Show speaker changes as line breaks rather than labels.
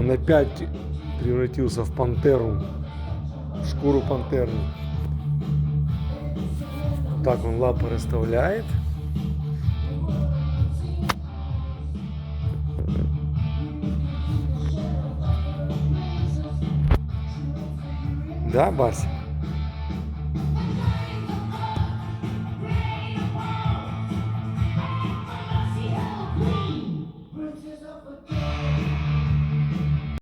Он опять превратился в пантеру, в шкуру пантерную. Так он лапы расставляет. Да, Барсик?